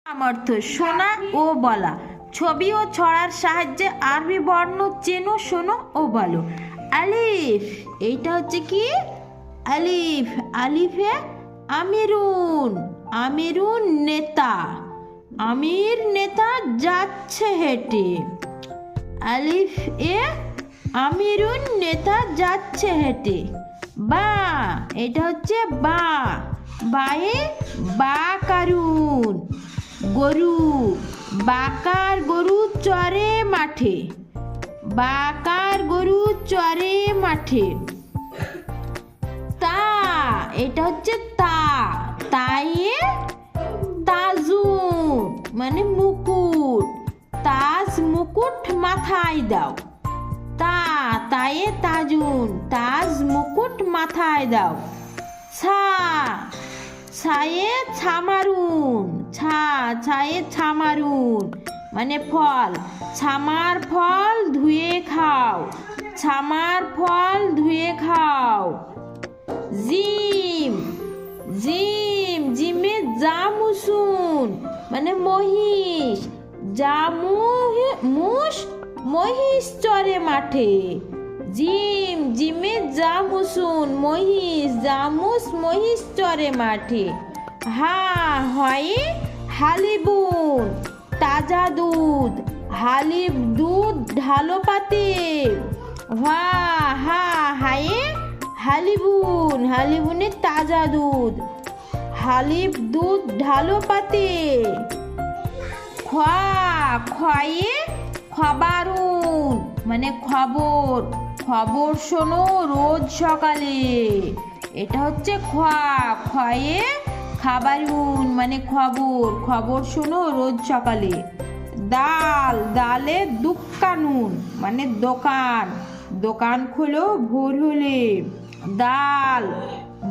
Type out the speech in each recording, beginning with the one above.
অর্থ শোনা ও বলা। ছবি ও ছড়ার সাহায্যে আরবি বর্ণ চেনো, শোনো ও বলো। আলিফ, এইটা হচ্ছে কি আলিফ। আলিফে আমিরুন, আমিরুন নেতা, আমির নেতা যাচ্ছে হেঁটে। আলিফ এ আমিরুন নেতা যাচ্ছে হেঁটে। বা, এটা হচ্ছে বা। বায়ে বাকারুন গরু, বাকার গরু চরে মাঠে, বাকার গরু চরে মাঠে। তা, এটা হচ্ছে তা। তায়ে তাজুন মানে মুকুট, তাজ মুকুট মাথায় দাও। তা, তায়ে তাজুন তাজ মুকুট মাথায় দাও। ছা, ছায়ে ছামারুন, ছায়ে ছামারুন মানে ফল, ছামার ফল ধুয়ে খাও, ছামার ফল ধুয়ে খাও। জিম, জিম, জিমে জামুসুন মানে মহিষ, জামুস মহিষ চরে মাঠে। জিম, জিমে জামুসুন মহিষ, জামুস মহিষ চরে মাঠে। হা, হয়ে হালিবুন তাজা দুধ, হালিব দুধ ঢালো পাতে। হা, হা, হায়ে হালিবুন, হালিবুনে তাজা দুধ, হালিব দুধ ঢালো পাতে। খোয়া, খয়ে খবরুন মানে খবর, খবর শোনো রোজ সকালে। এটা হচ্ছে খোয়া, খয়ে খাবারুন মানে খবর, খবর শোনো রোজ সকালে। দাল, দালে দুক্কানুন মানে দোকান, দোকান খোলো ভোর হলে। দাল,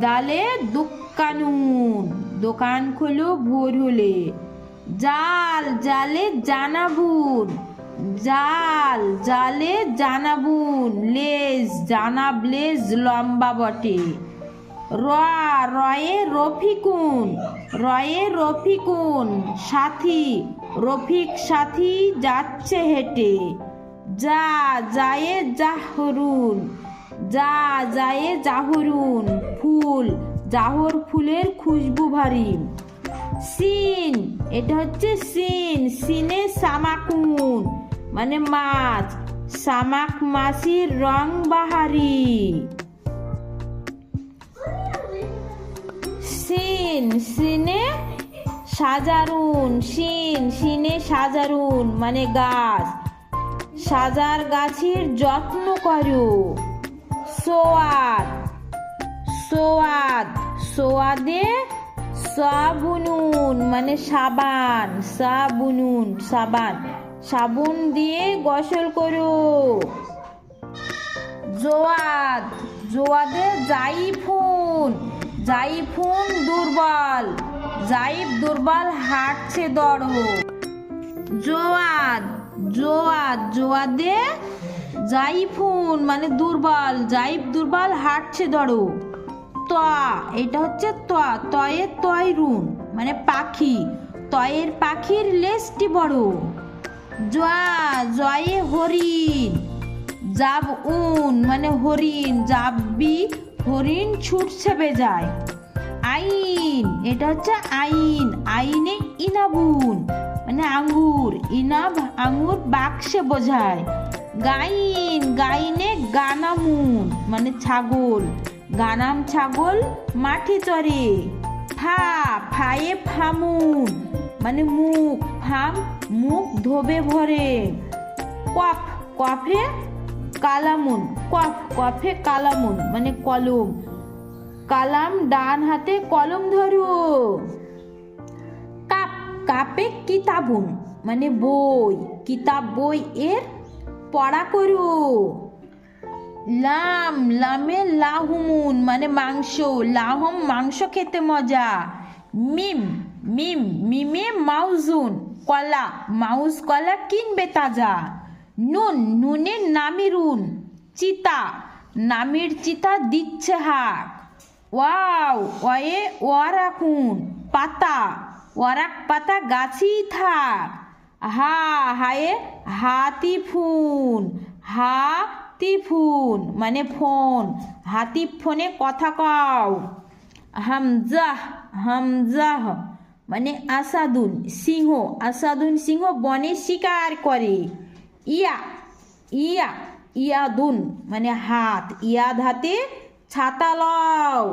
দালে দুক্কানুন দোকান খোলো ভোর হলে। জাল, জালে জানাবুন, জাল, জালে জানাবুন লেজ, জানাব লেজ লম্বা বটে। রয়ে রফিকুন, রয়ে রফিকুন সাথী, রফিক সাথী যাচ্ছে হেঁটে। যা, যায়ে জাহরুন, যা, যায়ে জাহরুন ফুল, জাহর ফুলের খুশবু ভারী। সিন, এটা হচ্ছে সিন, সিনে সামাকুন মানে মাছ, সামাক মাছির রং বাহারি। সিন, সিনে সাজারুন, সিন, সিনে সাজারুন মানে গাছ, সাজার গাছের যত্ন করো। সোয়াদ, সোয়াদ, সোয়াদে সাবুনুন মানে সাবান, সাবুনুন সাবান, সাবুন দিয়ে গোসল করো। জোয়াদ, জোয়াদে জাইফুন, জাইফুন দুর্বল, জাইফ দুর্বল হাঁটছে দড়ো। জোয়াদ, জোয়াদ, জোয়াদে জাইফুন মানে দুর্বল, জাইফ দুর্বল হাঁটছে দড়ো। তয়া, এটা হচ্ছে তয়া, তয়ে তয়রুন মানে পাখি, তয়ের পাখির লেজটি বড়। জয়া, জয়ে হরিণ, জাব উন মানে হরিণ, জাববি হরিণ ছুটছে বেজায়। আইন, এটা হচ্ছে আইন, আইনে ইনাবুন মানে আঙ্গুর, ইনাব আঙ্গুর বাক্সে বোঝায়। গাইন, গাইনে গানামুন মানে ছাগল, গানাম ছাগল মাঠে চরে। ফা, ফায়ে ফামুন মানে মুখ, ফাম মুখ ধোবে ভরে। কফ, কফে কালামুন, কফ, কফে কালামুন মানে কলম, কালাম ডান হাতে কলম ধরো। কাপ, কাপে কিতাবুন মানে বই, কিতাব বই এর পড়া করো। লাম, লামে লাহুমুন মানে মাংস, লাহম মাংস খেতে মজা। মিম, মিম, মিমে মাউজুন কলা, মাউজ কলা কিনবে তাজা। নুন, নুনে নামিরুন চিতা, নামির চিতা দিচ্ছে হাঁক। ওয়াও, ওয়ে ওয়ারাকুন পাতা, ওয়ারাক পাতা গাছেই থাক। হা হায়ে হাতি ফোন, হাতি ফোন মানে ফোন, হাতি ফোনে কথা কও। হামজাহ, হামজাহ মানে আসাদুন সিংহ, আসাদুন সিংহ বনে শিকার করে। ইয়া ইয়া ইয়াদুন মানে হাত, ইয়াদ হাতে ছাতা লও।